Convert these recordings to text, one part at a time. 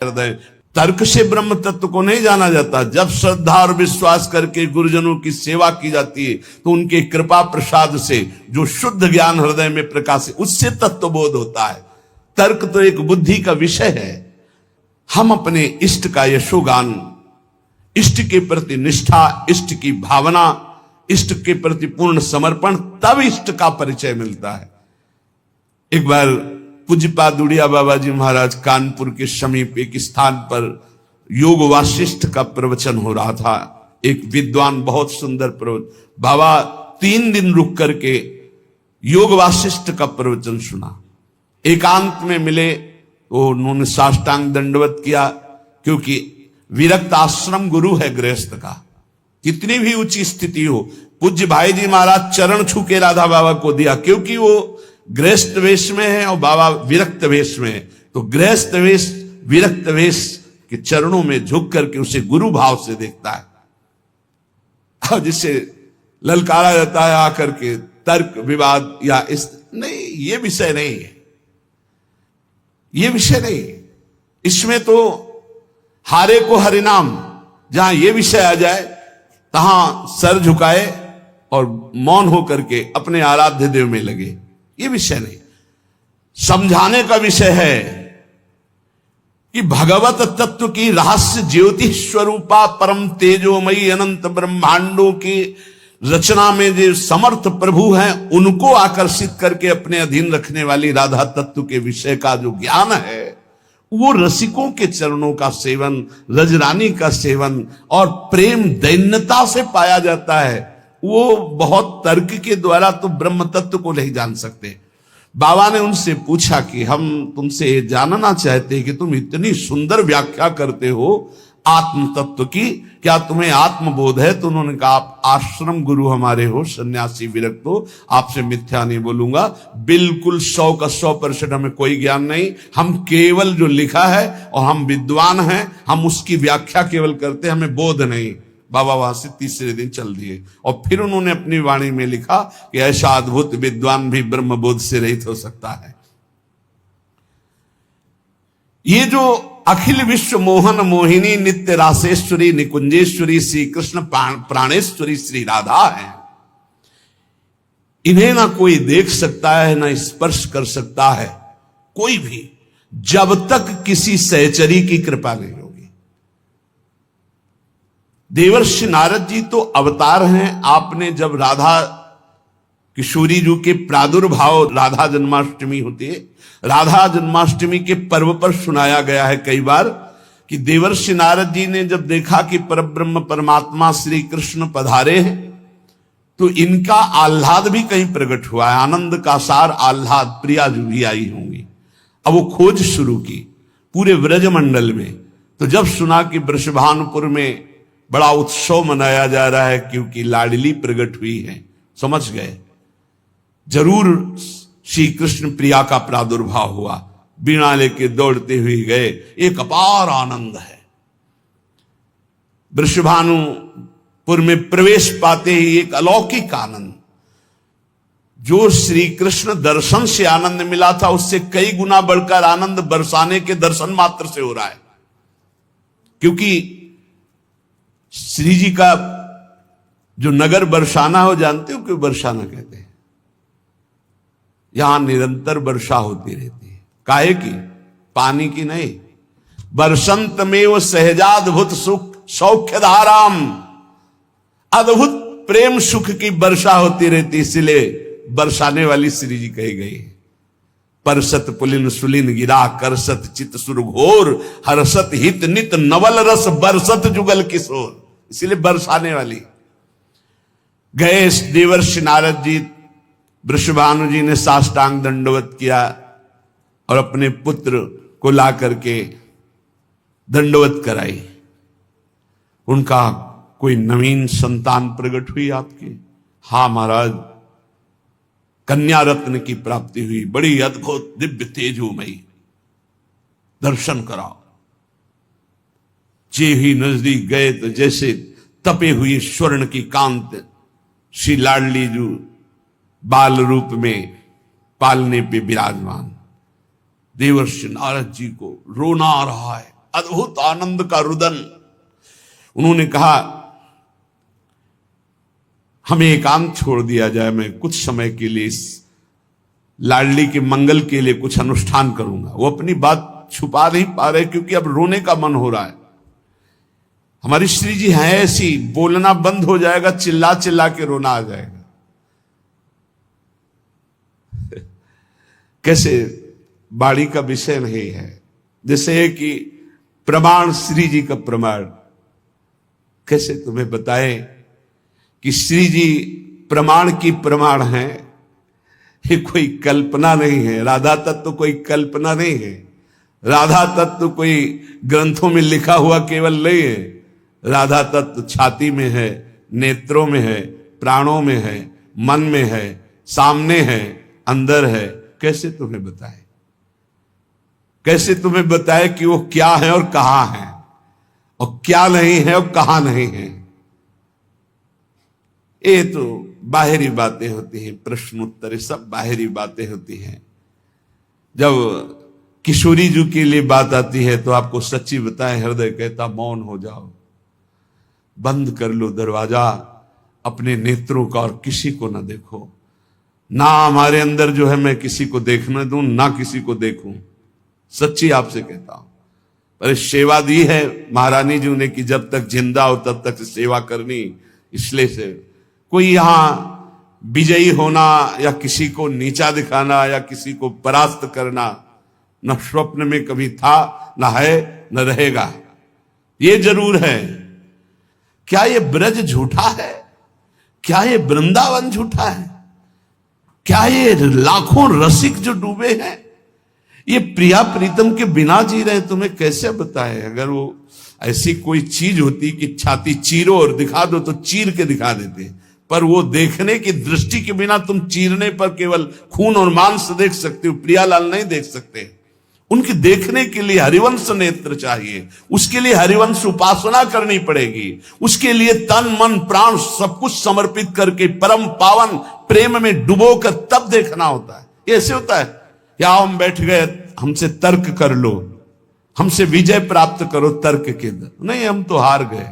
हृदय। तर्क से ब्रह्म तत्व को नहीं जाना जाता। जब श्रद्धा और विश्वास करके गुरुजनों की सेवा की जाती है तो उनके कृपा प्रसाद से जो शुद्ध ज्ञान हृदय में प्रकाशित, उससे तत्वबोध होता है। तर्क तो एक बुद्धि का विषय है। हम अपने इष्ट का यशोगान, इष्ट के प्रति निष्ठा, इष्ट की भावना, इष्ट के प्रति पूर्ण समर्पण, तब इष्ट का परिचय मिलता है। एक बार पूज्यपाद दुड़िया बाबा जी महाराज कानपुर के समीप एक स्थान पर योग वासिष्ठ का प्रवचन हो रहा था। एक विद्वान, बहुत सुंदर प्रवचन। बाबा 3 दिन रुक करके योग वासिष्ठ का प्रवचन सुना। एकांत में मिले तो उन्होंने साष्टांग दंडवत किया, क्योंकि विरक्त आश्रम गुरु है गृहस्थ का। कितनी भी ऊंची स्थिति हो, पूज्य भाई जी महाराज चरण छू के राधा बाबा को दिया, क्योंकि वो गृहस्थ वेश में है और बाबा विरक्त वेश में है। तो गृहस्थ वेश विरक्त वेश के चरणों में झुक करके उसे गुरु भाव से देखता है। और जिसे ललकारा जाता है आकर के तर्क विवाद या इस, नहीं, ये विषय नहीं है, ये विषय नहीं। इसमें तो हारे को हरिनाम, जहां ये विषय आ जाए तहां सर झुकाए और मौन होकर के अपने आराध्य देव में लगे, ये विषय नहीं। समझाने का विषय है कि भगवत तत्व की रहस्य ज्योति स्वरूपा परम तेजोमयी अनंत ब्रह्मांडों की रचना में जो समर्थ प्रभु हैं, उनको आकर्षित करके अपने अधीन रखने वाली राधा तत्व के विषय का जो ज्ञान है, वो रसिकों के चरणों का सेवन, रजरानी का सेवन और प्रेम दैन्यता से पाया जाता है। वो बहुत तर्क के द्वारा तो ब्रह्म तत्व को नहीं जान सकते। बाबा ने उनसे पूछा कि हम तुमसे ये जानना चाहते हैं कि तुम इतनी सुंदर व्याख्या करते हो आत्म तत्व की, क्या तुम्हें आत्मबोध है? तो उन्होंने कहा, आप आश्रम गुरु हमारे हो, सन्यासी विरक्त हो, आपसे मिथ्या नहीं बोलूंगा। बिल्कुल 100 का 100% हमें कोई ज्ञान नहीं। हम केवल जो लिखा है, और हम विद्वान हैं, हम उसकी व्याख्या केवल करते हैं, हमें बोध नहीं। बाबा वहां से तीसरे दिन चल दिए। और फिर उन्होंने अपनी वाणी में लिखा कि ऐसा अद्भुत विद्वान भी ब्रह्म बोध से रहित हो सकता है। ये जो अखिल विश्व मोहन मोहिनी नित्य रासेश्वरी निकुंजेश्वरी श्री कृष्ण प्राणेश्वरी श्री राधा है, इन्हें ना कोई देख सकता है, ना स्पर्श कर सकता है कोई भी, जब तक किसी सहचरी की कृपा नहीं होगी। देवर्षि नारद जी तो अवतार हैं। आपने जब राधा किशोरी जी के प्रादुर्भाव, राधा जन्माष्टमी होती है, राधा जन्माष्टमी के पर्व पर सुनाया गया है कई बार कि देवर्षि नारद जी ने जब देखा कि परब्रह्म परमात्मा श्री कृष्ण पधारे हैं, तो इनका आह्लाद भी कहीं प्रकट हुआ है। आनंद का सार आह्लाद, प्रिया जो भी आई होंगी। अब वो खोज शुरू की पूरे व्रजमंडल में। तो जब सुना कि वृषभानुपुर में बड़ा उत्सव मनाया जा रहा है क्योंकि लाडली प्रकट हुई है, समझ गए जरूर श्री कृष्ण प्रिया का प्रादुर्भाव हुआ। बीणा लेके दौड़ते हुए गए। एक अपार आनंद है। वृषभानुपुर में प्रवेश पाते ही एक अलौकिक आनंद, जो श्री कृष्ण दर्शन से आनंद मिला था, उससे कई गुना बढ़कर आनंद बरसाने के दर्शन मात्र से हो रहा है। क्योंकि श्री जी का जो नगर बरसाना हो, जानते हो क्यों बरसाना कहते हैं? यहां निरंतर वर्षा होती रहती है। काहे की? पानी की नहीं। बरसंत में वो सहजाद्भुत सुख सौख्य धाराम, अद्भुत प्रेम सुख की वर्षा होती रहती, इसलिए बरसाने वाली श्री जी कही गई। परसत पुलिन सुलिन गिरा करसत चित सुर घोर, हर्षत हित नित नवल रस बरसत जुगल किशोर, इसलिए बरसाने वाली। गए देवर्षि नारद जी, वृषभानु जी ने साष्टांग दंडवत किया और अपने पुत्र को ला करके दंडवत कराई। उनका कोई नवीन संतान प्रकट हुई आपकी? हाँ महाराज, कन्या रत्न की प्राप्ति हुई, बड़ी अद्भुत दिव्य तेजोमयी, दर्शन कराओ। जे ही नजदीक गए तो जैसे तपे हुई स्वर्ण की कांत श्री लाडली जी बाल रूप में पालने पे विराजमान। देवर्षि नारद जी को रोना आ रहा है। अद्भुत आनंद का रुदन। उन्होंने कहा हमें एकांत छोड़ दिया जाए, मैं कुछ समय के लिए इस लाडली के मंगल के लिए कुछ अनुष्ठान करूंगा। वो अपनी बात छुपा नहीं पा रहे क्योंकि अब रोने का मन हो रहा है। हमारी श्री जी हैं ऐसी, बोलना बंद हो जाएगा, चिल्ला चिल्ला के रोना आ जाएगा। कैसे बाड़ी का विषय नहीं है, जैसे कि प्रमाण श्री जी का प्रमाण। कैसे तुम्हें बताएं कि श्री जी प्रमाण की प्रमाण है, ये कोई कल्पना नहीं है। राधा तत्व कोई कल्पना नहीं है, राधा तत्व कोई ग्रंथों में लिखा हुआ केवल नहीं है। राधा तत्व छाती में है, नेत्रों में है, प्राणों में है, मन में है, सामने है, अंदर है। कैसे तुम्हें बताए, कैसे तुम्हें बताए कि वो क्या है और कहां है, और क्या नहीं है और कहां नहीं है। ये तो बाहरी बातें होती हैं, प्रश्न उत्तर सब बाहरी बातें होती हैं। जब किशोरी जी के लिए बात आती है तो आपको सच्ची बताएं, हृदय कहता मौन हो जाओ, बंद कर लो दरवाजा अपने नेत्रों का और किसी को ना देखो। ना हमारे अंदर जो है मैं किसी को देखने दूं, ना किसी को देखूं। सच्ची आपसे कहता हूं। पर सेवा दी है महारानी जी ने कि जब तक जिंदा हो तब तक सेवा करनी। इसलिए से कोई यहां विजयी होना या किसी को नीचा दिखाना या किसी को परास्त करना न स्वप्न में कभी था, न है, न रहेगा। ये जरूर है, क्या ये ब्रज झूठा है? क्या ये वृंदावन झूठा है? क्या ये लाखों रसिक जो डूबे हैं ये प्रिया प्रीतम के बिना जी रहे? तुम्हें कैसे बताए? अगर वो ऐसी कोई चीज होती कि छाती चीरो और दिखा दो तो चीर के दिखा देते, पर वो देखने की दृष्टि के बिना तुम चीरने पर केवल खून और मांस देख सकते हो, प्रियालाल नहीं देख सकते। उनके देखने के लिए हरिवंश नेत्र चाहिए, उसके लिए हरिवंश उपासना करनी पड़ेगी, उसके लिए तन मन प्राण सब कुछ समर्पित करके परम पावन प्रेम में डुबोकर तब देखना होता है। ये ऐसे होता है या हम बैठ गए, हमसे तर्क कर लो, हमसे विजय प्राप्त करो तर्क के अंदर। नहीं, हम तो हार गए,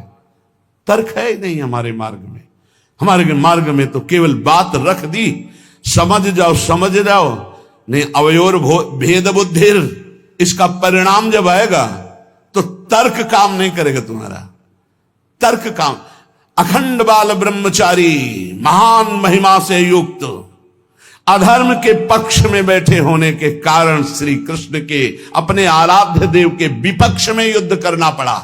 तर्क है ही नहीं हमारे मार्ग में। हमारे मार्ग में तो केवल बात रख दी, समझ जाओ समझ जाओ। नहीं, अवयोर भेद बुद्धिर, इसका परिणाम जब आएगा तो तर्क काम नहीं करेगा तुम्हारा। तर्क काम, अखंड बाल ब्रह्मचारी महान महिमा से युक्त अधर्म के पक्ष में बैठे होने के कारण श्री कृष्ण के अपने आराध्य देव के विपक्ष में युद्ध करना पड़ा।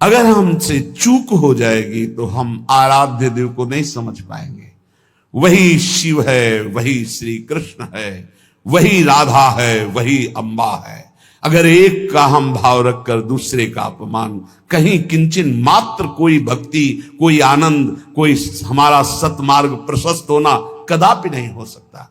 अगर हमसे चूक हो जाएगी तो हम आराध्य देव को नहीं समझ पाएंगे। वही शिव है, वही श्री कृष्ण है, वही राधा है, वही अम्बा है। अगर एक का हम भाव रखकर दूसरे का अपमान, कहीं किंचन मात्र कोई भक्ति, कोई आनंद, कोई हमारा सतमार्ग प्रशस्त होना कदापि नहीं हो सकता।